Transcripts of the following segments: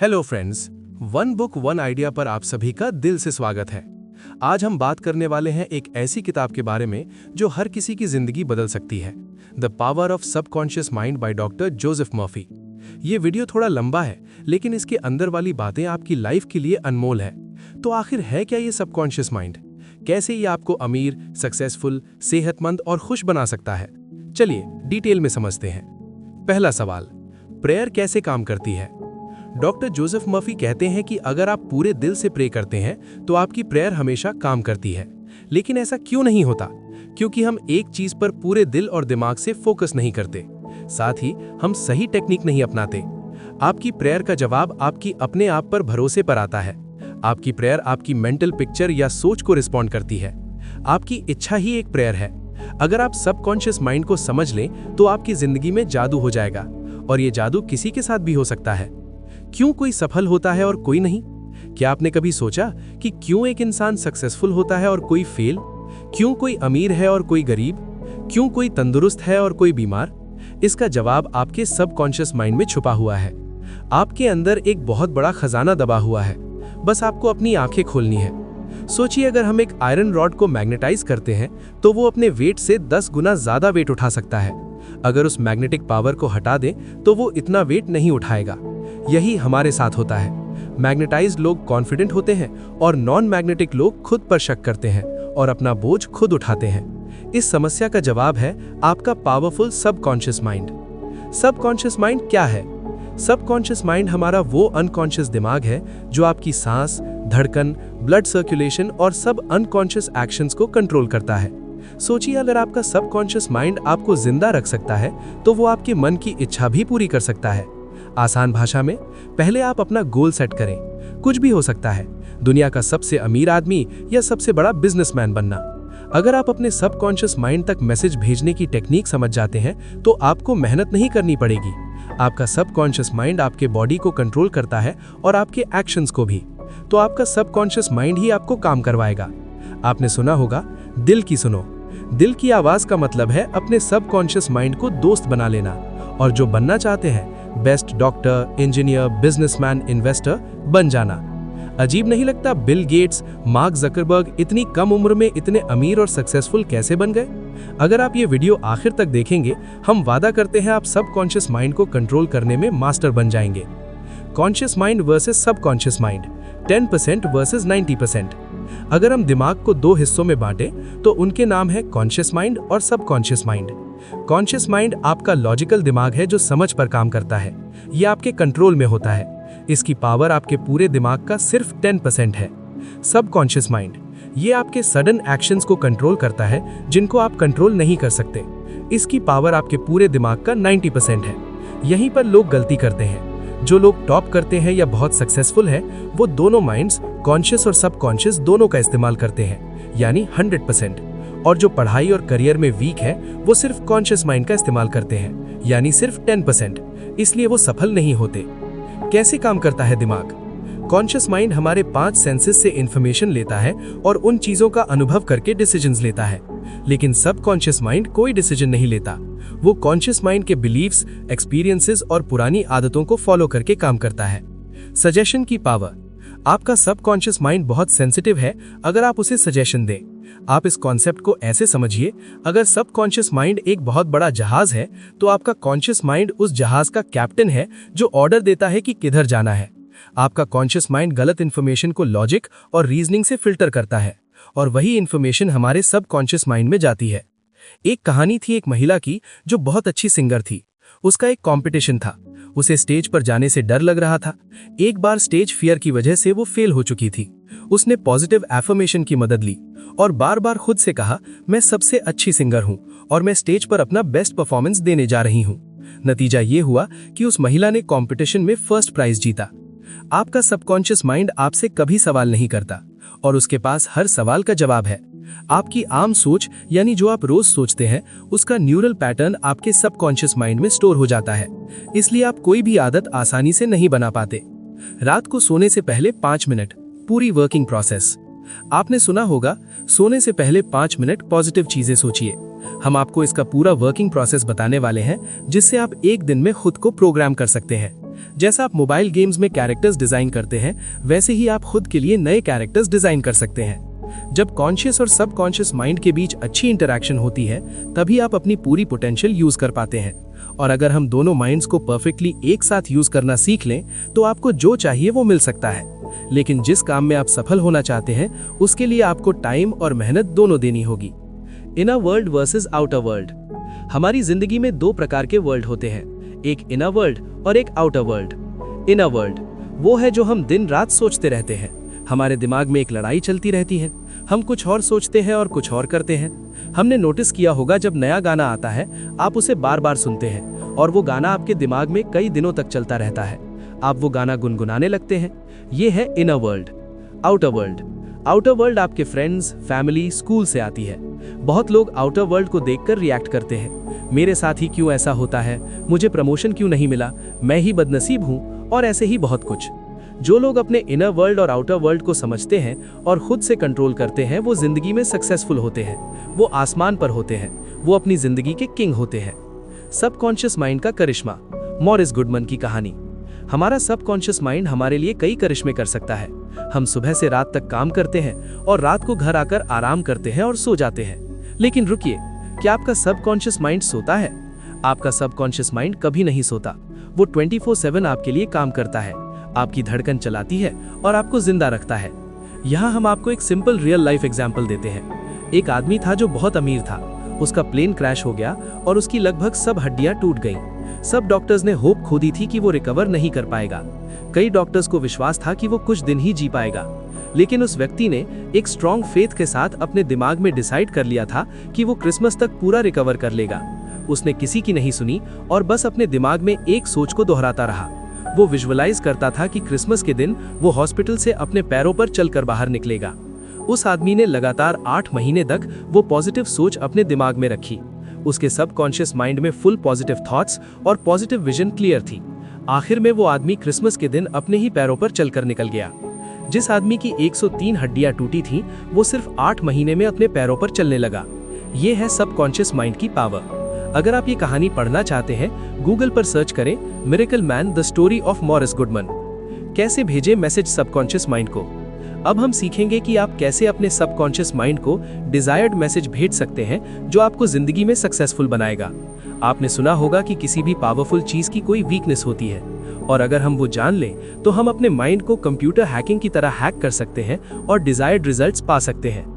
Hello friends, one book one idea पर आप सभी का दिल से स्वागत है। आज हम बात करने वाले हैं एक ऐसी किताब के बारे में जो हर किसी की जिंदगी बदल सकती है, the power of subconscious mind by doctor Joseph Murphy. ये वीडियो थोड़ा लंबा है, लेकिन इसके अंदर वाली बातें आपकी लाइफ के लिए अनमोल है। तो आखिर है क्या ये सबकॉन्शियस माइंड? कैसे ये आपको अमीर, सक्सेसफुल, सेहतमंद और खुश बना सकता है? चलिए डिटेल में समझते हैं। पहला सवाल, प्रेयर कैसे काम करती है? डॉक्टर जोसेफ मर्फी कहते हैं कि अगर आप पूरे दिल से प्रे करते हैं तो आपकी प्रेयर हमेशा काम करती है। लेकिन ऐसा क्यों नहीं होता? क्योंकि हम एक चीज पर पूरे दिल और दिमाग से फोकस नहीं करते, साथ ही हम सही टेक्निक नहीं अपनाते। आपकी प्रेयर का जवाब आपकी अपने आप पर भरोसे पर आता है। आपकी प्रेयर आपकी मेंटल पिक्चर या सोच को रिस्पॉन्ड करती है। आपकी इच्छा ही एक प्रेयर है। अगर आप सबकॉन्शियस माइंड को समझ लें तो आपकी जिंदगी में जादू हो जाएगा, और ये जादू किसी के साथ भी हो सकता है। क्यों कोई सफल होता है और कोई नहीं? क्या आपने कभी सोचा कि क्यों एक इंसान सक्सेसफुल होता है और कोई फेल? क्यों कोई अमीर है और कोई गरीब? क्यों कोई तंदुरुस्त है और कोई बीमार? इसका जवाब आपके सबकॉन्शियस माइंड में छुपा हुआ है। आपके अंदर एक बहुत बड़ा खजाना दबा हुआ है, बस आपको अपनी आंखें खोलनी है। सोचिए, अगर हम एक आयरन रॉड को मैग्नेटाइज करते हैं तो वो अपने वेट से 10 गुना ज्यादा वेट उठा सकता है। अगर उस मैग्नेटिक पावर को हटा दें तो वो इतना वेट नहीं उठाएगा। यही हमारे साथ होता है। मैग्नेटाइज्ड लोग कॉन्फिडेंट होते हैं और नॉन मैग्नेटिक लोग खुद पर शक करते हैं और अपना बोझ खुद उठाते हैं। इस समस्या का जवाब है आपका powerful subconscious mind. Subconscious mind क्या है? सबकॉन्शियस माइंड हमारा वो अनकॉन्शियस दिमाग है जो आपकी सांस, धड़कन, ब्लड सर्कुलेशन और सब अनकॉन्शियस एक्शंस को कंट्रोल करता है। सोचिए, अगर आपका सबकॉन्शियस माइंड आपको जिंदा रख सकता है तो वो आपके मन की इच्छा भी पूरी कर सकता है। आसान भाषा में, पहले आप अपना गोल सेट करें। कुछ भी हो सकता है, दुनिया का सबसे अमीर आदमी या सबसे बड़ा बिजनेसमैन बनना। अगर आप अपने सबकॉन्शियस माइंड तक मैसेज भेजने की टेक्निक समझ जाते हैं तो आपको मेहनत नहीं करनी पड़ेगी। आपका सबकॉन्शियस माइंड आपके बॉडी को कंट्रोल करता है और आपके एक्शंस को भी। तो आपका सबकॉन्शियस माइंड ही आपको काम करवाएगा। आपने सुना होगा, दिल की सुनो। दिल की आवाज का मतलब है अपने सबकॉन्शियस माइंड को दोस्त बना लेना। और जो बनना चाहते हैं, best doctor, engineer, businessman, investor बन जाना। अजीब नहीं लगता बिल गेट्स, मार्क जकरबर्ग इतनी कम उम्र में इतने अमीर और सक्सेसफुल कैसे बन गए? अगर आप ये वीडियो आखिर तक देखेंगे, हम वादा करते हैं आप सबकॉन्शियस माइंड को कंट्रोल करने में मास्टर बन जाएंगे। Conscious mind versus subconscious mind, 10% versus 90%। अगर हम दिमाग को दो हिस्सों में बांटें तो उनके नाम है कॉन्शियस माइंड और सबकॉन्शियस माइंड। कॉन्शियस माइंड आपका लॉजिकल दिमाग है जो समझ पर काम करता है। यह आपके कंट्रोल में होता है। इसकी पावर आपके पूरे दिमाग का सिर्फ 10% है। सबकॉन्शियस माइंड, ये आपके सडन एक्शंस को कंट्रोल करता है जिनको आप कंट्रोल नहीं कर सकते। इसकी पावर आपके पूरे दिमाग का 90% है। यहीं पर लोग गलती करते हैं। जो लोग टॉप करते हैं या बहुत सक्सेसफुल हैं, वो दोनों माइंड्स, कॉन्शियस और सबकॉन्शियस, दोनों का इस्तेमाल करते हैं, यानी 100%। और जो पढ़ाई और करियर में वीक है, वो सिर्फ कॉन्शियस माइंड का इस्तेमाल करते हैं, यानी सिर्फ 10%। इसलिए वो सफल नहीं होते। कैसे काम करता है दिमाग? कॉन्शियस माइंड हमारे 5 सेंसेस से इंफॉर्मेशन लेता है और उन चीजों का अनुभव करके डिसीजंस लेता है। लेकिन सबकॉन्शियस माइंड कोई डिसीजन नहीं लेता। वो कॉन्शियस माइंड के बिलीव्स, एक्सपीरियंसेस और पुरानी आदतों को फॉलो करके काम करता है। सजेशन की पावर, आपका सबकॉन्शियस माइंड बहुत सेंसिटिव है। अगर आप उसे सजेशन दें, आप इस कॉन्सेप्ट को ऐसे समझिए, अगर सबकॉन्शियस माइंड एक बहुत बड़ा जहाज है तो आपका कॉन्शियस माइंड उस जहाज का कैप्टन है जो ऑर्डर देता है कि किधर जाना है। आपका कॉन्शियस माइंड गलत इन्फॉर्मेशन को लॉजिक और रीजनिंग से फिल्टर करता है और वही इन्फॉर्मेशन हमारे सबकॉन्शियस माइंड में जाती है। एक कहानी थी एक महिला की जो बहुत अच्छी सिंगर थी। उसका एक कंपटीशन था। उसे स्टेज पर जाने से डर लग रहा था। एक बार स्टेज फियर की वजह से वो फेल हो चुकी थी। उसने पॉजिटिव एफर्मेशन की मदद ली और बार बार खुद से कहा, मैं सबसे अच्छी सिंगर हूं और मैं स्टेज पर अपना बेस्ट परफॉर्मेंस देने जा रही हूं। नतीजा ये हुआ कि उस महिला ने कंपटीशन में फर्स्ट प्राइज जीता। आपका सबकॉन्शियस माइंड आपसे कभी सवाल नहीं करता और उसके पास हर सवाल का जवाब है। आपकी आम सोच, यानी जो आप रोज सोचते हैं, उसका न्यूरल पैटर्न आपके सबकॉन्शियस माइंड में स्टोर हो जाता है। इसलिए आप कोई भी आदत आसानी से नहीं बना पाते। रात को सोने से पहले 5 मिनट, पूरी वर्किंग प्रोसेस। आपने सुना होगा, सोने से पहले 5 मिनट पॉजिटिव चीजें सोचिए। हम आपको इसका पूरा वर्किंग प्रोसेस बताने वाले हैं जिससे आप एक दिन में खुद को प्रोग्राम कर सकते हैं। जैसा आप मोबाइल गेम्स में कैरेक्टर्स डिजाइन करते हैं, वैसे ही आप खुद के लिए नए कैरेक्टर्स डिजाइन कर सकते हैं। जब कॉन्शियस और सबकॉन्शियस माइंड के बीच अच्छी इंटरैक्शन होती है, तभी आप अपनी पूरी पोटेंशियल यूज कर पाते हैं। और अगर हम दोनों माइंड्स को परफेक्टली एक साथ यूज करना सीख लें, तो आपको जो चाहिए वो मिल सकता है। लेकिन जिस काम में आप सफल होना चाहते हैं, उसके लिए आपको टाइम और मेहनत दोनों देनी होगी। Inner world versus outer world. हमारी जिंदगी में दो प्रकार के वर्ल्ड होते हैं, एक इनर वर्ल्ड और एक आउटर वर्ल्ड। इनर वर्ल्ड वो है जो हम दिन रात सोचते रहते हैं। हमारे दिमाग में एक लड़ाई चलती रहती है, हम कुछ और सोचते हैं और कुछ और करते हैं। हमने नोटिस किया होगा, जब नया गाना आता है आप उसे बार बार सुनते हैं और वो गाना आपके दिमाग में कई दिनों तक चलता रहता है। आप वो गाना गुनगुनाने लगते हैं। ये है inner world. Outer world. Outer world आपके फ्रेंड्स, फैमिली, स्कूल से आती है। बहुत लोग आउटर वर्ल्ड को देखकर रिएक्ट करते हैं, मेरे साथ ही क्यों ऐसा होता है, मुझे प्रमोशन क्यों नहीं मिला, मैं ही बदनसीब हूँ, और ऐसे ही बहुत कुछ। जो लोग अपने इनर वर्ल्ड और आउटर वर्ल्ड को समझते हैं और खुद से कंट्रोल करते हैं, वो जिंदगी में सक्सेसफुल होते हैं, वो आसमान पर होते हैं, वो अपनी जिंदगी के किंग होते हैं। सबकॉन्शियस माइंड का करिश्मा। मॉरिस गुडमन की कहानी। हमारा सबकॉन्शियस माइंड हमारे लिए कई करिश्मे कर सकता है। हम सुबह से रात तक काम करते हैं और रात को घर आकर आराम करते हैं और सो जाते हैं। लेकिन रुकिए, क्या आपका सबकॉन्शियस माइंड सोता है? आपका सबकॉन्शियस माइंड कभी नहीं सोता। वो 24/7 आपके लिए काम करता है, आपकी धड़कन चलाती है और आपको जिंदा रखता है। यहाँ हम आपको एक सिंपल रियल लाइफ एग्जाम्पल देते हैं। एक आदमी था जो बहुत अमीर था। उसका प्लेन क्रैश हो गया और उसकी लगभग सब हड्डियां टूट गईं। सब डॉक्टर्स ने होप खो दी थी कि वो रिकवर नहीं कर पाएगा। कई डॉक्टर्स को विश्वास था कि वो कुछ दिन ही जी पाएगा। लेकिन उस व्यक्ति ने एक स्ट्रॉन्ग फेथ के साथ अपने दिमाग में डिसाइड कर लिया था कि वो क्रिसमस तक पूरा रिकवर कर लेगा। उसने किसी की नहीं सुनी और बस अपने दिमाग में एक सोच को दोहराता रहा। वो विजुअलाइज करता था कि क्रिसमस के दिन वो हॉस्पिटल से अपने पैरों पर चलकर बाहर निकलेगा। उस आदमी ने लगातार 8 महीने तक वो पॉजिटिव सोच अपने दिमाग में रखी। उसके सबकॉन्शियस माइंड में फुल पॉजिटिव थॉट्स और पॉजिटिव विजन क्लियर थी। आखिर में वो आदमी क्रिसमस के दिन अपने ही पैरों पर चलकर निकल गया। जिस आदमी की 103 हड्डियां टूटी थीं, वो सिर्फ 8 महीने में अपने पैरों पर चलने लगा। ये है सबकॉन्शियस माइंड की पावर। अगर आप ये कहानी पढ़ना चाहते हैं, गूगल पर सर्च करें miracle man the story of Morris गुडमन। कैसे भेजें मैसेज सबकॉन्शियस माइंड को। अब हम सीखेंगे कि आप कैसे अपने सबकॉन्शियस माइंड को डिजायर्ड मैसेज भेज सकते हैं जो आपको जिंदगी में सक्सेसफुल बनाएगा। आपने सुना होगा कि किसी भी पावरफुल चीज की कोई वीकनेस होती है, और अगर हम वो जान लें तो हम अपने माइंड को कंप्यूटर हैकिंग की तरह हैक कर सकते हैं और डिजायर्ड रिजल्ट्स पा सकते हैं।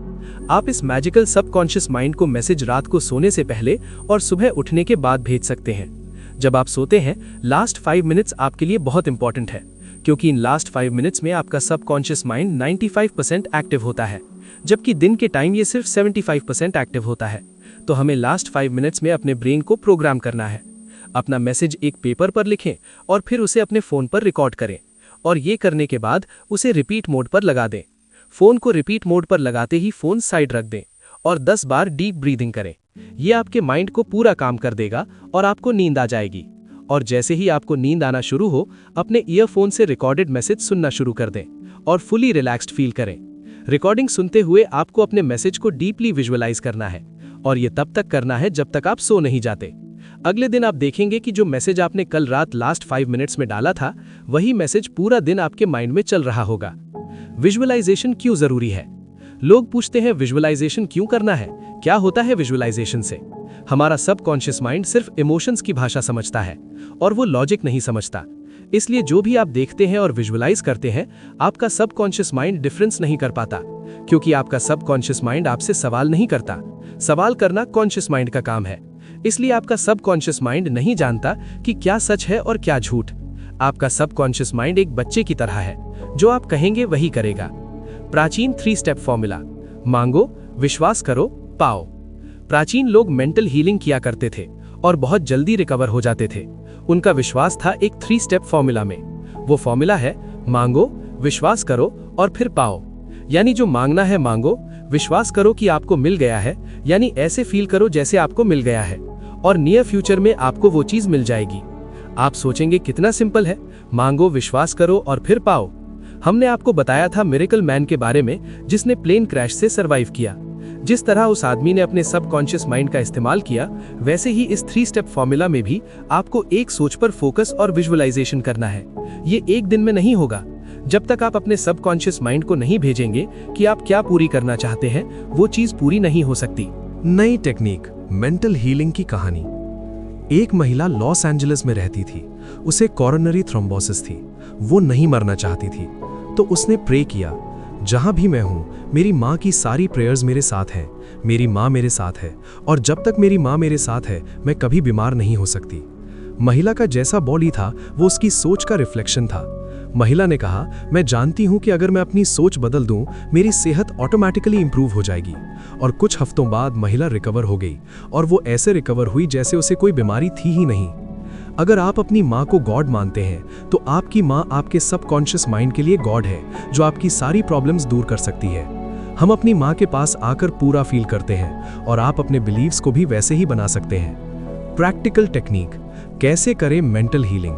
आप इस मैजिकल सबकॉन्शियस माइंड को मैसेज रात को सोने से पहले और सुबह उठने के बाद भेज सकते हैं। जब आप सोते हैं, लास्ट 5 मिनट्स आपके लिए बहुत इंपॉर्टेंट है, क्योंकि इन लास्ट 5 मिनट्स में आपका सबकॉन्शियस माइंड 95% एक्टिव होता है, जबकि दिन के टाइम ये सिर्फ 75% एक्टिव होता है। तो हमें लास्ट 5 मिनट्स में अपने ब्रेन को प्रोग्राम करना है। अपना मैसेज एक पेपर पर लिखें और फिर उसे अपने फोन पर रिकॉर्ड करें, और ये करने के बाद उसे रिपीट मोड पर लगा दें। फोन को रिपीट मोड पर लगाते ही फोन साइड रख दें और 10 बार डीप ब्रीदिंग करें। ये आपके माइंड को पूरा काम कर देगा और आपको नींद आ जाएगी। और जैसे ही आपको नींद आना शुरू हो, अपने ईयरफोन से रिकॉर्डेड मैसेज सुनना शुरू कर दें और फुली रिलैक्स्ड फील करें। रिकॉर्डिंग सुनते हुए आपको अपने मैसेज को डीपली विजुअलाइज करना है, और ये तब तक करना है जब तक आप सो नहीं जाते। अगले दिन आप देखेंगे कि जो मैसेज आपने कल रात लास्ट 5 मिनट्स में डाला था, वही मैसेज पूरा दिन आपके माइंड में चल रहा होगा। विजुअलाइजेशन क्यों जरूरी है? लोग पूछते हैं विजुअलाइजेशन क्यों करना है, क्या होता है विजुअलाइजेशन से? हमारा सबकॉन्शियस माइंड सिर्फ इमोशंस की भाषा समझता है और वो लॉजिक नहीं समझता। इसलिए जो भी आप देखते हैं और विजुअलाइज करते हैं, आपका सबकॉन्शियस माइंड डिफरेंस नहीं कर पाता, क्योंकि आपका सबकॉन्शियस माइंड आपसे सवाल नहीं करता। सवाल करना कॉन्शियस माइंड का काम है। इसलिए आपका सबकॉन्शियस माइंड नहीं जानता कि क्या सच है और क्या झूठ। आपका सबकॉन्शियस माइंड एक बच्चे की तरह है, जो आप कहेंगे वही करेगा। प्राचीन 3 स्टेप फॉर्मूला। मांगो, विश्वास करो, पाओ। प्राचीन लोग मेंटल हीलिंग किया करते थे और बहुत जल्दी रिकवर हो जाते थे। उनका विश्वास था एक 3 स्टेप फॉर्मूला में। वो फॉर्मूला है मांगो, विश्वास करो और फिर पाओ। यानी जो मांगना है मांगो, विश्वास करो कि आपको मिल गया है, यानी ऐसे फील करो जैसे आपको मिल गया है, और नियर फ्यूचर में आपको वो चीज मिल जाएगी। आप सोचेंगे कितना सिंपल है, मांगो, विश्वास करो और फिर पाओ। हमने आपको बताया था मिरेकल मैन के बारे में, जिसने प्लेन क्रैश से सरवाइव किया। जिस तरह उस आदमी ने अपने सबकॉन्शियस माइंड का इस्तेमाल किया, वैसे ही इस 3 स्टेप फॉर्मूला में भी आपको एक सोच पर फोकस और विजुअलाइजेशन करना है। ये एक दिन में नहीं होगा। जब तक आप अपने सबकॉन्शियस माइंड को नहीं भेजेंगे कि आप क्या पूरी करना चाहते हैं, वो चीज पूरी नहीं हो सकती। नई टेक्निक, मेंटल हीलिंग की कहानी। एक महिला लॉस एंजलिस में रहती थी। उसे कोरोनरी थ्रोम्बोसिस थी। वो नहीं मरना चाहती थी, तो उसने प्रे किया, जहां भी मैं हूं, मेरी माँ की सारी प्रेयर्स मेरे साथ हैं, मेरी माँ मेरे साथ है, और जब तक मेरी माँ मेरे साथ है, मैं कभी बीमार नहीं हो सकती। महिला का जैसा बॉडी था, वो उसकी सोच का रिफ्लेक्शन था। महिला ने कहा, मैं जानती हूं कि अगर मैं अपनी सोच बदल दूं, मेरी सेहत ऑटोमेटिकली इंप्रूव हो जाएगी। और कुछ हफ्तों बाद महिला रिकवर हो गई, और वो ऐसे रिकवर हुई जैसे उसे कोई बीमारी थी ही नहीं। अगर आप अपनी माँ को गॉड मानते हैं, तो आपकी माँ आपके सबकॉन्शियस माइंड के लिए गॉड है, जो आपकी सारी प्रॉब्लम्स दूर कर सकती है। हम अपनी माँ के पास आकर पूरा फील करते हैं, और आप अपने बिलीव्स को भी वैसे ही बना सकते हैं। प्रैक्टिकल टेक्निक, कैसे करें मेंटल हीलिंग।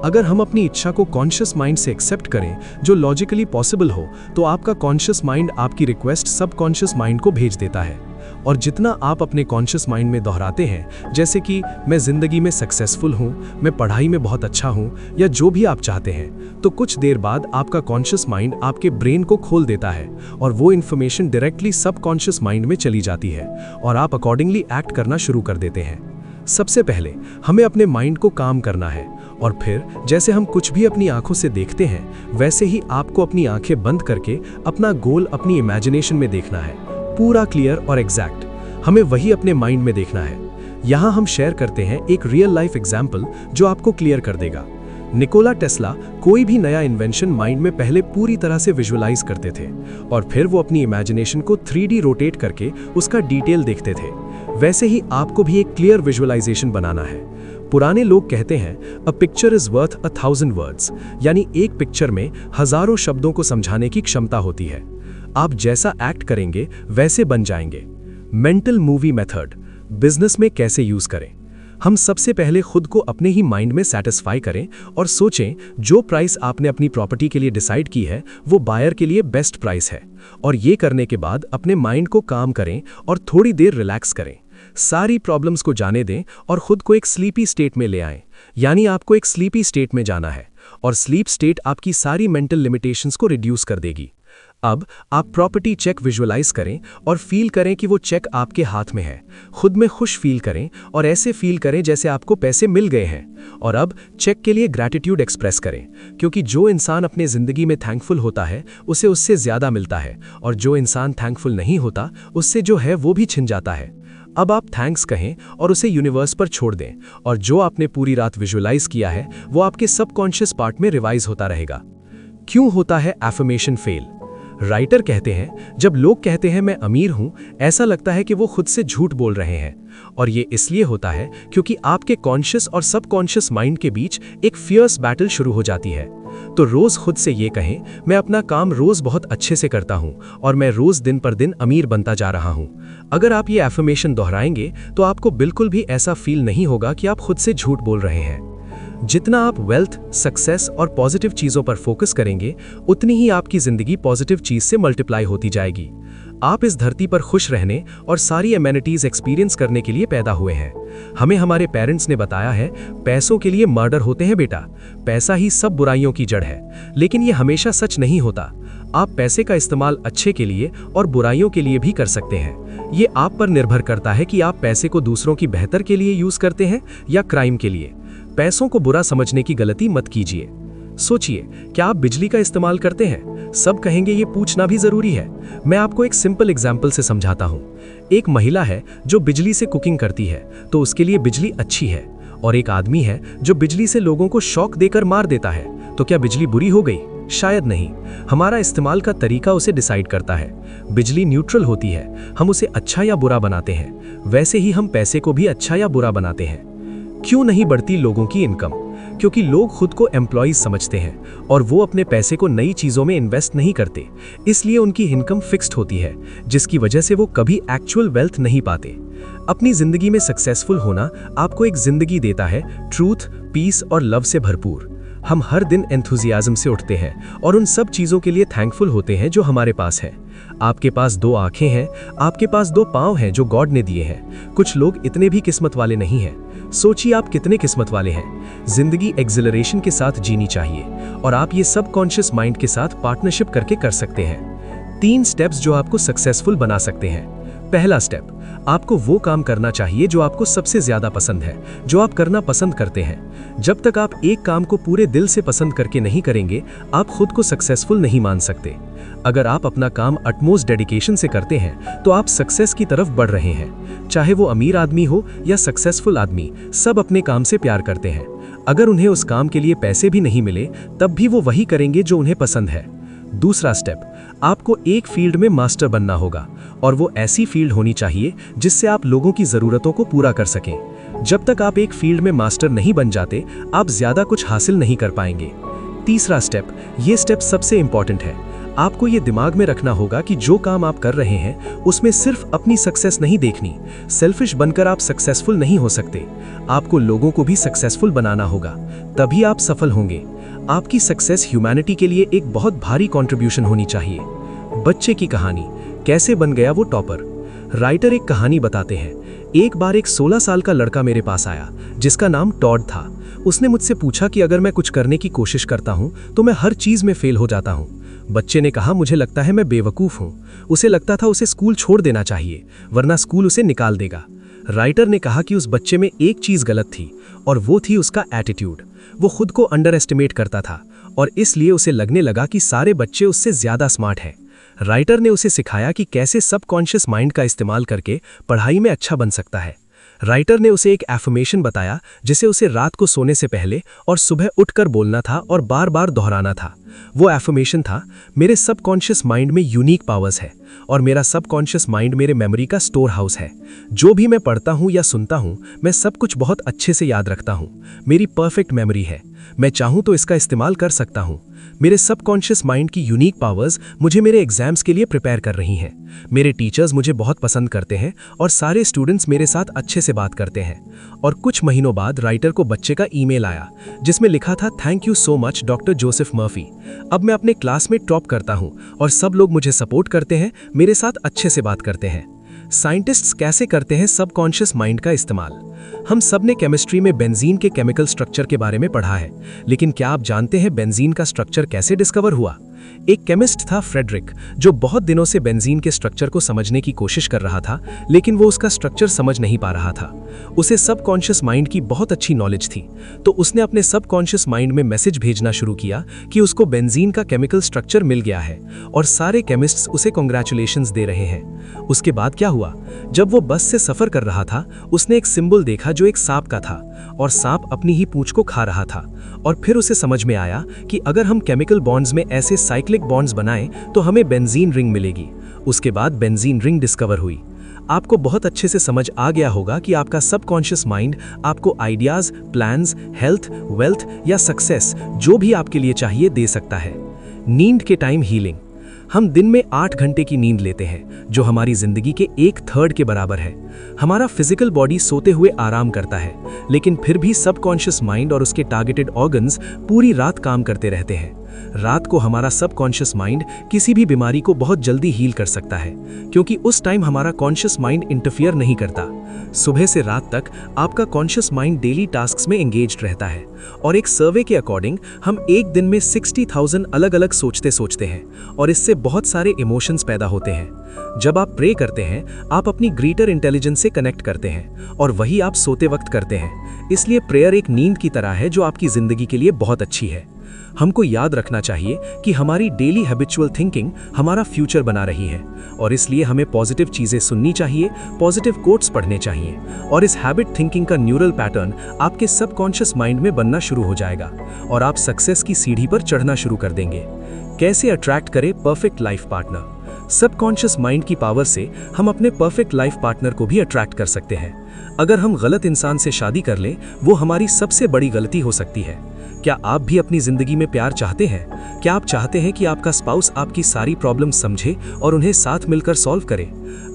अगर हम अपनी इच्छा को कॉन्शियस माइंड से एक्सेप्ट करें, जो लॉजिकली पॉसिबल हो, तो आपका कॉन्शियस माइंड आपकी रिक्वेस्ट सबकॉन्शियस माइंड को भेज देता है। और जितना आप अपने कॉन्शियस माइंड में दोहराते हैं, जैसे कि मैं जिंदगी में सक्सेसफुल हूं, मैं पढ़ाई में बहुत अच्छा हूं, या जो भी आप चाहते हैं, तो कुछ देर बाद आपका कॉन्शियस माइंड आपके ब्रेन को खोल देता है, और वो इन्फॉर्मेशन डायरेक्टली सबकॉन्शियस माइंड में चली जाती है, और आप अकॉर्डिंगली एक्ट करना शुरू कर देते हैं। सबसे पहले हमें अपने माइंड को काम करना है, और फिर जैसे हम कुछ भी अपनी आंखों से देखते हैं, वैसे ही आपको अपनी आंखें बंद करके अपना गोल अपनी इमेजिनेशन में देखना है, पूरा क्लियर और एग्जैक्ट। हमें वही अपने माइंड में देखना है। यहाँ हम शेयर करते हैं एक रियल लाइफ एग्जाम्पल जो आपको क्लियर कर देगा। निकोला टेस्ला कोई भी नया इन्वेंशन माइंड में पहले पूरी तरह से विजुअलाइज करते थे, और फिर वो अपनी इमेजिनेशन को 3D रोटेट करके उसका डिटेल देखते थे। वैसे ही आपको भी एक क्लियर विजुअलाइजेशन बनाना है। पुराने लोग कहते हैं, a picture is worth 1000 words, यानी एक पिक्चर में हजारों शब्दों को समझाने की क्षमता होती है। आप जैसा एक्ट करेंगे वैसे बन जाएंगे। मेंटल मूवी मेथड, बिजनेस में कैसे यूज करें। हम सबसे पहले खुद को अपने ही माइंड में सेटिस्फाई करें और सोचें जो प्राइस आपने अपनी प्रॉपर्टी के लिए डिसाइड की है, वो बायर के लिए बेस्ट प्राइस है। और ये करने के बाद अपने माइंड को काम करें और थोड़ी देर रिलैक्स करें। सारी प्रॉब्लम्स को जाने दें और खुद को एक स्लीपी स्टेट में ले आएं। यानी आपको एक स्लीपी स्टेट में जाना है, और स्लीप स्टेट आपकी सारी मेंटल लिमिटेशंस को रिड्यूस कर देगी। अब आप प्रॉपर्टी चेक विजुअलाइज करें और फील करें कि वो चेक आपके हाथ में है। खुद में खुश फील करें और ऐसे फील करें जैसे आपको पैसे मिल गए हैं। और अब चेक के लिए ग्रैटिट्यूड एक्सप्रेस करें, क्योंकि जो इंसान अपने जिंदगी में थैंकफुल होता है, उसे उससे ज्यादा मिलता है, और जो इंसान थैंकफुल नहीं होता, उससे जो है वो भी छिन जाता है। अब आप थैंक्स कहें और उसे यूनिवर्स पर छोड़ दें, और जो आपने पूरी रात विजुअलाइज किया है वो आपके सबकॉन्शियस पार्ट में रिवाइज होता रहेगा। क्यों होता है एफर्मेशन फेल? राइटर कहते हैं, जब लोग कहते हैं मैं अमीर हूं, ऐसा लगता है कि वो खुद से झूठ बोल रहे हैं। और ये इसलिए होता है क्योंकि आपके कॉन्शियस और सबकॉन्शियस माइंड के बीच एक फियर्स बैटल शुरू हो जाती है। तो रोज खुद से ये कहें, मैं अपना काम रोज बहुत अच्छे से करता हूं, और मैं रोज दिन पर दिन अमीर बनता जा रहा हूं। अगर आप ये एफर्मेशन दोहराएंगे, तो आपको बिल्कुल भी ऐसा फील नहीं होगा कि आप खुद से झूठ बोल रहे हैं। जितना आप वेल्थ, सक्सेस और पॉजिटिव चीजों पर फोकस करेंगे, उतनी ही आपकी जिंदगी पॉजिटिव चीज से मल्टीप्लाई होती जाएगी। आप इस धरती पर खुश रहने और सारी एमेनिटीज एक्सपीरियंस करने के लिए पैदा हुए हैं। हमें हमारे पेरेंट्स ने बताया है, पैसों के लिए मर्डर होते हैं बेटा, पैसा ही सब बुराइयों की जड़ है। लेकिन ये हमेशा सच नहीं होता। आप पैसे का इस्तेमाल अच्छे के लिए और बुराइयों के लिए भी कर सकते हैं। ये आप पर निर्भर करता है कि आप पैसे को दूसरों की बेहतर के लिए यूज करते हैं या क्राइम के लिए। पैसों को बुरा समझने की गलती मत कीजिए। सोचिए, क्या आप बिजली का इस्तेमाल करते हैं? सब कहेंगे ये पूछना भी जरूरी है। मैं आपको एक सिंपल एग्जाम्पल से समझाता हूँ। एक महिला है जो बिजली से कुकिंग करती है, तो उसके लिए बिजली अच्छी है। और एक आदमी है जो बिजली से लोगों को शॉक देकर मार देता है, तो क्या बिजली बुरी हो गई? शायद नहीं। हमारा इस्तेमाल का तरीका उसे डिसाइड करता है। बिजली न्यूट्रल होती है, हम उसे अच्छा या बुरा बनाते हैं। वैसे ही हम पैसे को भी अच्छा या बुरा बनाते हैं। क्यों नहीं बढ़ती लोगों की इनकम? क्योंकि लोग खुद को एम्प्लॉइज समझते हैं और वो अपने पैसे को नई चीजों में इन्वेस्ट नहीं करते। इसलिए उनकी इनकम फिक्स्ड होती है, जिसकी वजह से वो कभी एक्चुअल वेल्थ नहीं पाते। अपनी जिंदगी में सक्सेसफुल होना आपको एक जिंदगी देता है ट्रूथ, पीस और लव से भरपूर। हम हर दिन एंथुजियाज्म से उठते हैं और उन सब चीजों के लिए थैंकफुल होते हैं जो हमारे पास है। आपके पास 2 आंखें हैं, आपके पास 2 पांव हैं जो गॉड ने दिए हैं। कुछ लोग इतने भी किस्मत वाले नहीं हैं। सोचिए आप कितने किस्मत वाले हैं। जिंदगी एक्सिलरेशन के साथ जीनी चाहिए और आप ये सबकॉन्शियस माइंड के साथ पार्टनरशिप करके कर सकते हैं। 3 स्टेप्स जो आपको सक्सेसफुल बना सकते हैं। पहला स्टेप, आपको वो काम करना चाहिए जो आपको सबसे ज्यादा पसंद है, जो आप करना पसंद करते हैं। जब तक आप एक काम को पूरे दिल से पसंद करके नहीं करेंगे, आप खुद को सक्सेसफुल नहीं मान सकते। अगर आप अपना काम अटमोस्ट डेडिकेशन से करते हैं तो आप सक्सेस की तरफ बढ़ रहे हैं। चाहे वो अमीर आदमी हो या सक्सेसफुल आदमी, सब अपने काम से प्यार करते हैं। अगर उन्हें उस काम के लिए पैसे भी नहीं मिले तब भी वो वही करेंगे जो उन्हें पसंद है। दूसरा स्टेप, आपको एक फील्ड में मास्टर बनना होगा और वो ऐसी फील्ड होनी चाहिए जिससे आप लोगों की जरूरतों को पूरा कर सकें। जब तक आप एक फील्ड में मास्टर नहीं बन जाते, आप ज्यादा कुछ हासिल नहीं कर पाएंगे। तीसरा स्टेप, ये स्टेप सबसे इंपॉर्टेंट है। आपको ये दिमाग में रखना होगा कि जो काम आप कर रहे हैं उसमें सिर्फ अपनी सक्सेस नहीं देखनी। सेल्फिश बनकर आप सक्सेसफुल नहीं हो सकते। आपको लोगों को भी सक्सेसफुल बनाना होगा, तभी आप सफल होंगे। आपकी सक्सेस ह्यूमैनिटी के लिए एक बहुत भारी कंट्रीब्यूशन होनी चाहिए। बच्चे की कहानी, कैसे बन गया वो टॉपर। राइटर एक कहानी बताते हैं। एक बार एक 16 साल का लड़का मेरे पास आया जिसका नाम टॉड था। उसने मुझसे पूछा कि अगर मैं कुछ करने की कोशिश करता हूं तो मैं हर चीज में फेल हो जाता हूं। बच्चे ने कहा, मुझे लगता है मैं बेवकूफ हूं। उसे लगता था उसे स्कूल छोड़ देना चाहिए वरना स्कूल उसे निकाल देगा। राइटर ने कहा कि उस बच्चे में एक चीज गलत थी और वो थी उसका एटीट्यूड। वो खुद को अंडर एस्टिमेट करता था और इसलिए उसे लगने लगा कि सारे बच्चे उससे ज्यादा स्मार्ट हैं। राइटर ने उसे सिखाया कि कैसे सबकॉन्शियस माइंड का इस्तेमाल करके पढ़ाई में अच्छा बन सकता है। राइटर ने उसे एक एफर्मेशन बताया जिसे उसे रात को सोने से पहले और सुबह उठकर बोलना था और बार बार दोहराना था। वो एफर्मेशन था, मेरे सबकॉन्शियस माइंड में यूनिक पावर्स है और मेरा सबकॉन्शियस माइंड मेरे मेमोरी का स्टोर हाउस है। जो भी मैं पढ़ता हूँ या सुनता हूँ, मैं सब कुछ बहुत अच्छे से याद रखता हूँ। मेरी परफेक्ट मेमोरी है। मैं चाहूँ तो इसका इस्तेमाल कर सकता हूँ। मेरे सबकॉन्शियस माइंड की यूनिक पावर्स मुझे मेरे एग्जाम्स के लिए प्रिपेयर कर रही हैं। मेरे टीचर्स मुझे बहुत पसंद करते हैं और सारे स्टूडेंट्स मेरे साथ अच्छे से बात करते हैं। और कुछ महीनों बाद राइटर को बच्चे का ईमेल आया जिसमें लिखा था, thank you so much doctor Joseph Murphy. अब मैं अपने क्लास में टॉप करता हूँ और सब लोग मुझे सपोर्ट करते हैं, मेरे साथ अच्छे से बात करते हैं। साइंटिस्ट्स कैसे करते हैं सबकॉन्शियस माइंड का इस्तेमाल? हम सब ने केमिस्ट्री में बेंजीन के केमिकल स्ट्रक्चर के बारे में पढ़ा है, लेकिन क्या आप जानते हैं बेंजीन का स्ट्रक्चर कैसे डिस्कवर हुआ? एक केमिस्ट था फ्रेडरिक, जो बहुत दिनों से बेंजीन के स्ट्रक्चर को समझने की कोशिश कर रहा था, लेकिन वो उसका स्ट्रक्चर समझ नहीं पा रहा था। उसे सबकॉन्शियस माइंड की बहुत अच्छी नॉलेज थी, तो उसने अपने सबकॉन्शियस माइंड में मैसेज भेजना शुरू किया कि उसको बेंजीन का केमिकल स्ट्रक्चर मिल गया है और सारे केमिस्ट्स उसे कांग्रेचुलेशंस दे रहे हैं। उसके बाद क्या हुआ? जब वो बस से सफर कर रहा था, उसने एक सिंबल देखा जो एक सांप का था और सांप अपनी ही पूंछ को खा रहा था। और फिर उसे समझ में आया कि अगर हम केमिकल बॉन्ड्स में ऐसे साइक्लिक बॉन्ड्स बनाएं तो हमें बेंजीन रिंग मिलेगी। उसके बाद बेंजीन रिंग डिस्कवर हुई। आपको बहुत अच्छे से समझ आ गया होगा कि आपका सबकॉन्शियस माइंड आपको आइडियाज, प्लान्स, हेल्थ, वेल्थ या सक्सेस जो भी आपके लिए चाहिए दे सकता है। नींद के टाइम हीलिंग। हम दिन में 8 घंटे की नींद लेते हैं, जो हमारी जिंदगी के 1/3 के बराबर है। हमारा फिजिकल बॉडी सोते हुए आराम करता है, लेकिन फिर भी सबकॉन्शियस माइंड और उसके टारगेटेड ऑर्गन्स पूरी रात काम करते रहते हैं। रात को हमारा सबकॉन्शियस माइंड किसी भी बीमारी को बहुत जल्दी हील कर सकता है, क्योंकि उस टाइम हमारा कॉन्शियस माइंड इंटरफियर नहीं करता। सुबह से रात तक आपका कॉन्शियस माइंड डेली टास्क्स में एंगेज्ड रहता है और एक सर्वे के अकॉर्डिंग हम एक दिन में 60,000 अलग अलग सोचते हैं और इससे बहुत सारे इमोशंस पैदा होते हैं। जब आप प्रे करते हैं, आप अपनी ग्रेटर इंटेलिजेंस से कनेक्ट करते हैं और वही आप सोते वक्त करते हैं। इसलिए प्रेयर एक नींद की तरह है जो आपकी जिंदगी के लिए बहुत अच्छी है। हमको याद रखना चाहिए कि हमारी डेली हैबिचुअल थिंकिंग हमारा फ्यूचर बना रही है और इसलिए हमें पॉजिटिव चीजें सुननी चाहिए, पॉजिटिव कोट्स पढ़ने चाहिए और इस हैबिट थिंकिंग का न्यूरल पैटर्न आपके सबकॉन्शियस माइंड में बनना शुरू हो जाएगा और आप सक्सेस की सीढ़ी पर चढ़ना शुरू कर देंगे। कैसे अट्रैक्ट करें perfect life partner? Subconscious mind की पावर से हम अपने परफेक्ट लाइफ पार्टनर को भी अट्रैक्ट कर सकते हैं। अगर हम गलत इंसान से शादी कर लें, वो हमारी सबसे बड़ी गलती हो सकती है। क्या आप भी अपनी जिंदगी में प्यार चाहते हैं? क्या आप चाहते हैं कि आपका स्पाउस आपकी सारी प्रॉब्लम समझे और उन्हें साथ मिलकर सॉल्व करे?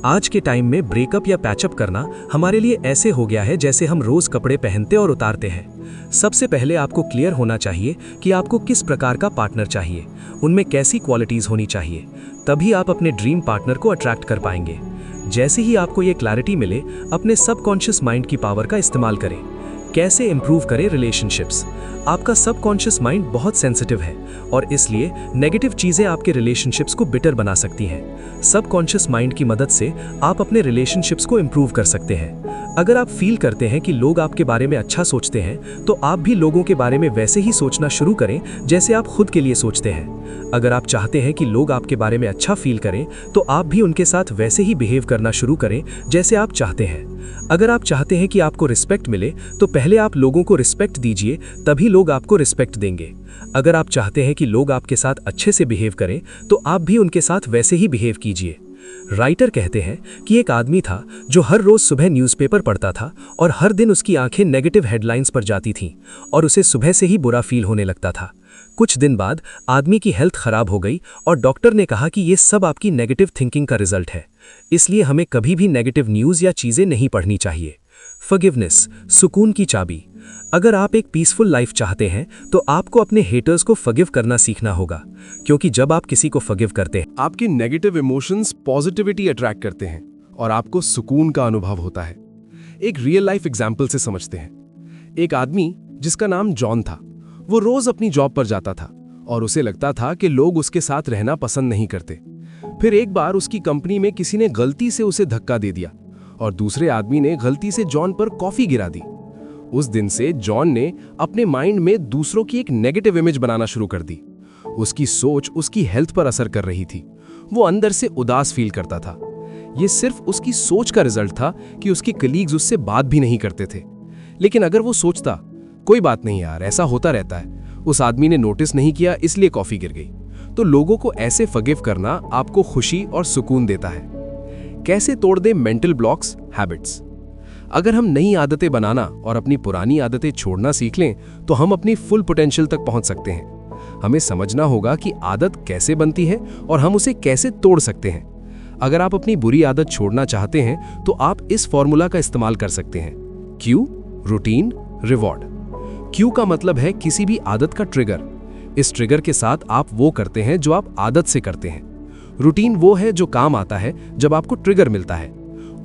आज के टाइम में ब्रेकअप या पैचअप करना हमारे लिए ऐसे हो गया है जैसे हम रोज कपड़े पहनते और उतारते हैं। सबसे पहले आपको क्लियर होना चाहिए कि आपको किस प्रकार का पार्टनर चाहिए, उनमें कैसी क्वालिटीज होनी चाहिए। तभी आप अपने ड्रीम पार्टनर को अट्रैक्ट कर पाएंगे। जैसे ही आपको ये क्लैरिटी मिले, अपने सबकॉन्शियस माइंड की पावर का इस्तेमाल करें। कैसे इंप्रूव करें रिलेशनशिप्स? आपका सबकॉन्शियस माइंड बहुत सेंसिटिव है और इसलिए नेगेटिव चीजें आपके रिलेशनशिप्स को बिटर बना सकती हैं। सबकॉन्शियस माइंड की मदद से आप अपने रिलेशनशिप्स को इंप्रूव कर सकते हैं। अगर आप फील करते हैं कि लोग आपके बारे में अच्छा सोचते हैं, तो आप भी लोगों के बारे में वैसे ही सोचना शुरू करें जैसे आप खुद के लिए सोचते हैं। अगर आप चाहते हैं कि लोग आपके बारे में अच्छा फील करें, तो आप भी उनके साथ वैसे ही बिहेव करना शुरू करें जैसे आप चाहते हैं। अगर आप चाहते हैं कि आपको रिस्पेक्ट मिले, तो पहले आप लोगों को रिस्पेक्ट दीजिए, तभी लोग आपको रिस्पेक्ट देंगे। अगर आप चाहते हैं कि लोग आपके साथ अच्छे से बिहेव करें, तो आप भी उनके साथ वैसे ही बिहेव कीजिए। राइटर कहते हैं कि एक आदमी था जो हर रोज सुबह न्यूज़पेपर पढ़ता था और हर दिन उसकी आंखें नेगेटिव हेडलाइंस पर जाती थीं और उसे सुबह से ही बुरा फील होने लगता था। कुछ दिन बाद आदमी की हेल्थ खराब हो गई और डॉक्टर ने कहा कि ये सब आपकी नेगेटिव थिंकिंग का रिजल्ट है, इसलिए हमें कभी भी नेगेटिव न्यूज़ या चीज़ें नहीं पढ़नी चाहिए। फॉरगिवनेस, सुकून की चाबी। अगर आप एक पीसफुल लाइफ चाहते हैं, तो आपको अपने हेटर्स को फॉरगिव करना सीखना होगा, क्योंकि जब आप किसी को फॉरगिव करते हैं, आपके नेगेटिव इमोशंस पॉजिटिविटी अट्रैक्ट करते हैं और आपको सुकून का अनुभव होता है। एक रियल लाइफ एग्जाम्पल से समझते हैं। एक आदमी जिसका नाम जॉन था, वो रोज अपनी जॉब पर जाता था और उसे लगता था कि लोग उसके साथ रहना पसंद नहीं करते। फिर एक बार उसकी कंपनी में किसी ने गलती से उसे धक्का दे दिया और दूसरे आदमी ने गलती से जॉन पर कॉफी गिरा दी। उस दिन से जॉन ने अपने माइंड में दूसरों की एक नेगेटिव इमेज बनाना शुरू कर दी। उसकी सोच उसकी हेल्थ पर असर कर रही थी। वो अंदर से उदास फील करता था। ये सिर्फ उसकी सोच का रिजल्ट था कि उसके कलीग्स उससे बात भी नहीं करते थे। लेकिन अगर वो सोचता, कोई बात नहीं यार, ऐसा होता रहता है, उस आदमी ने नोटिस नहीं किया इसलिए कॉफी गिर गई, तो लोगों को ऐसे फॉरगिव करना आपको खुशी और सुकून देता है। कैसे तोड़ दे मेंटल ब्लॉक्स, हैबिट्स? अगर हम नई आदतें बनाना और अपनी पुरानी आदतें छोड़ना सीख लें, तो हम अपनी फुल पोटेंशियल तक पहुंच सकते हैं। हमें समझना होगा कि आदत कैसे बनती है और हम उसे कैसे तोड़ सकते हैं। अगर आप अपनी बुरी आदत छोड़ना चाहते हैं, तो आप इस फॉर्मूला का इस्तेमाल कर सकते हैं। Q, routine, reward. क्यू का मतलब है किसी भी आदत का ट्रिगर। इस ट्रिगर के साथ आप वो करते हैं जो आप आदत से करते हैं। रूटीन वो है जो काम आता है जब आपको ट्रिगर मिलता है,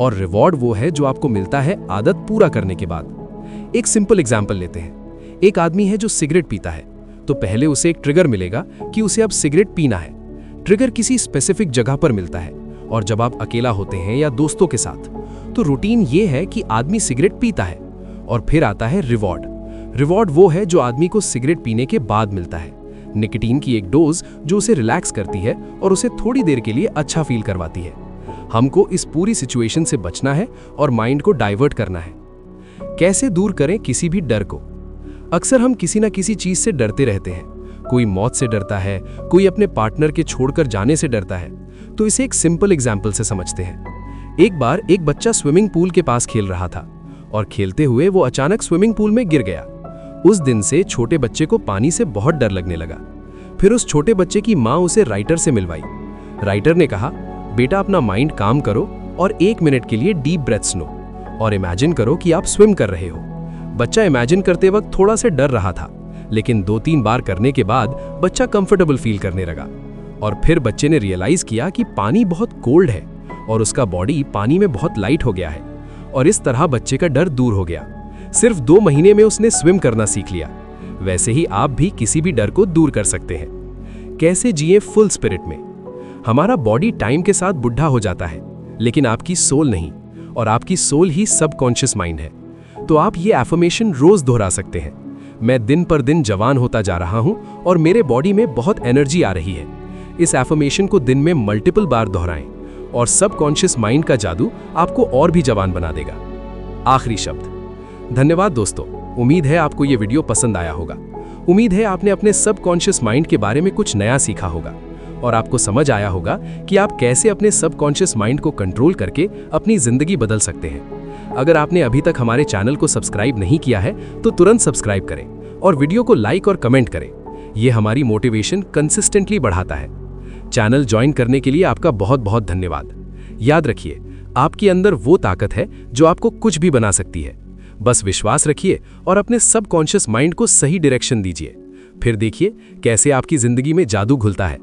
और रिवॉर्ड वो है जो आपको मिलता है आदत पूरा करने के बाद। एक सिंपल एग्जांपल लेते हैं। एक आदमी है जो सिगरेट पीता है, तो पहले उसे एक ट्रिगर मिलेगा कि उसे अब सिगरेट पीना है। ट्रिगर किसी स्पेसिफिक जगह पर मिलता है, और जब आप अकेला होते हैं या दोस्तों के साथ, तो रूटीन ये है कि आदमी सिगरेट पीता है। और फिर आता है रिवॉर्ड। रिवॉर्ड वो है जो आदमी को सिगरेट पीने के बाद मिलता है। निकोटीन की एक डोज जो उसे रिलैक्स करती है और उसे थोड़ी देर के लिए अच्छा फील करवाती है। हमको इस पूरी सिचुएशन से बचना है और माइंड को डाइवर्ट करना है। कैसे दूर करें किसी भी डर को? अक्सर हम किसी ना किसी चीज से डरते रहते हैं। कोई मौत से डरता है, कोई अपने पार्टनर के छोड़कर जाने से डरता है। तो इसे एक सिंपल एग्जाम्पल से समझते हैं। एक बार एक बच्चा स्विमिंग पूल के पास खेल रहा था और खेलते हुए वो अचानक स्विमिंग पूल में गिर गया। उस दिन से छोटे बच्चे को पानी से बहुत डर लगने लगा। फिर उस छोटे बच्चे की माँ उसे राइटर से मिलवाई। राइटर ने कहा, बेटा अपना माइंड काम करो और 1 मिनट के लिए डीप ब्रेथ्स लो और इमेजिन करो कि आप स्विम कर रहे हो। बच्चा इमेजिन करते वक्त थोड़ा से डर रहा था, लेकिन 2-3 बार करने के बाद बच्चा कंफर्टेबल फील करने लगा। और फिर बच्चे ने रियलाइज किया कि पानी बहुत कोल्ड है और उसका बॉडी पानी में बहुत लाइट हो गया है, और इस तरह बच्चे का डर दूर हो गया। सिर्फ 2 महीने में उसने स्विम करना सीख लिया। वैसे ही आप भी किसी भी डर को दूर कर सकते हैं। कैसे जिए फुल स्पिरिट में? हमारा बॉडी टाइम के साथ बुढ़ा हो जाता है, लेकिन आपकी सोल नहीं, और आपकी सोल ही सबकॉन्शियस माइंड है। तो आप ये एफर्मेशन रोज दोहरा सकते हैं। मैं दिन पर दिन जवान होता जा रहा हूं और मेरे बॉडी में बहुत एनर्जी आ रही है। इस एफर्मेशन को दिन में मल्टीपल बार दोहराएं और सबकॉन्शियस माइंड का जादू आपको और भी जवान बना देगा। आखिरी शब्द। धन्यवाद दोस्तों, उम्मीद है आपको ये वीडियो पसंद आया होगा। उम्मीद है आपने अपने सबकॉन्शियस माइंड के बारे में कुछ नया सीखा होगा और आपको समझ आया होगा कि आप कैसे अपने सबकॉन्शियस माइंड को कंट्रोल करके अपनी जिंदगी बदल सकते हैं। अगर आपने अभी तक हमारे चैनल को सब्सक्राइब नहीं किया है, तो तुरंत सब्सक्राइब करें और वीडियो को लाइक और कमेंट करें। ये हमारी मोटिवेशन कंसिस्टेंटली बढ़ाता है। चैनल ज्वाइन करने के लिए आपका बहुत बहुत धन्यवाद। याद रखिए, आपके अंदर वो ताकत है जो आपको कुछ भी बना सकती है। बस विश्वास रखिए और अपने सबकॉन्शियस माइंड को सही डायरेक्शन दीजिए। फिर देखिए कैसे आपकी जिंदगी में जादू घुलता है।